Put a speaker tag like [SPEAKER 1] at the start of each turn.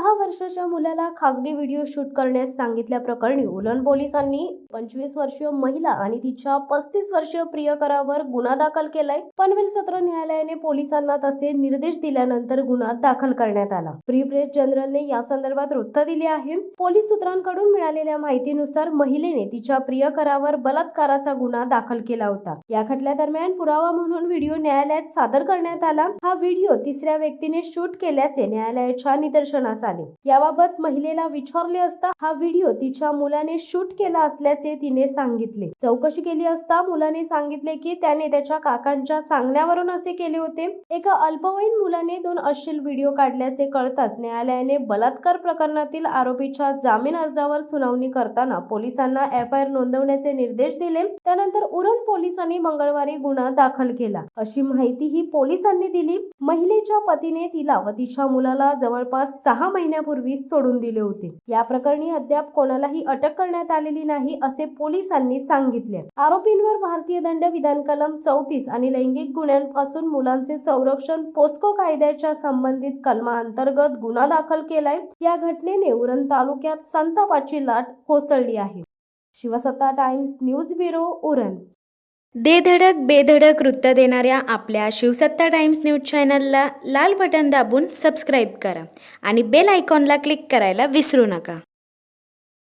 [SPEAKER 1] 6 वर्षाच्या मुलाला खासगी व्हिडिओ शूट करण्यास सांगितल्याप्रकरणी उरण पोलिसांनी 25 वर्षीय महिला आणि तिच्या 35 वर्षीय प्रियकरावर गुन्हा दाखल केलाय। पनवेल सत्र न्यायालयाने पोलिसांना तसे निर्देश दिल्यानंतर गुन्हा दाखल करण्यात आला। फ्री प्रेस जनरलने या संदर्भात वृत्त दिले आहे। पोलीस सूत्रांकडून मिळालेल्या माहितीनुसार महिलेने तिच्या प्रियकरावर बलात्काराचा गुन्हा दाखल केला होता। या खटल्यादरम्यान पुरावा म्हणून व्हिडिओ न्यायालयात सादर करण्यात आला। हा व्हिडिओ तिसऱ्या व्यक्तीने शूट केल्याचे न्यायालयाच्या निदर्शनास आले। याबाबत महिलेला विचारले असता हा व्हिडिओ तिच्या मुलाने शूट केला असल्याचे तिने सांगितले। चौकशी केली असता मुलाने सांगितले की त्याने त्याच्या काकांच्या सांगण्यावरून असे केले होते। एका अल्पवयीन मुलाने 2 अश्लील व्हिडिओ काढल्याचे कळताच न्यायालयाने बलात्कार प्रकरणातील आरोपीच्या जामीन अर्जावर सुनावणी करताना पोलिसांना FIR नोंदवण्याचे निर्देश दिले। त्यानंतर उरण पोलिसांनी मंगळवारी गुन्हा दाखल केला, अशी माहितीही पोलिसांनी दिली। महिलेच्या पतीने तिला व तिच्या मुलाला जवळपास 6 महिन्यापूर्वी सोडून दिले होते। या प्रकरणी अद्याप कोणालाही अटक करण्यात आलेली नाही, असे पोलिसांनी सांगितले। आरोपींवर भारतीय दंड विधान कलम 34 आणि लैंगिक गुन्ह्यांपासून मुलांचे संरक्षण पोस्को कायद्याच्या संबंधित कलमांतर्गत गुन्हा दाखल केलाय। या घटनेने उरण तालुक्यात संतापाची लाट कोसळली आहे। शिवसत्ता टाइम्स न्यूज ब्युरो उरण।
[SPEAKER 2] दे धडक बेधडक वृत्त देणाऱ्या आपल्या शिवसत्ता टाइम्स न्यूज चॅनलला लाल बटन दाबून सबस्क्राईब करा आणि बेल आयकॉनला क्लिक करायला विसरू नका।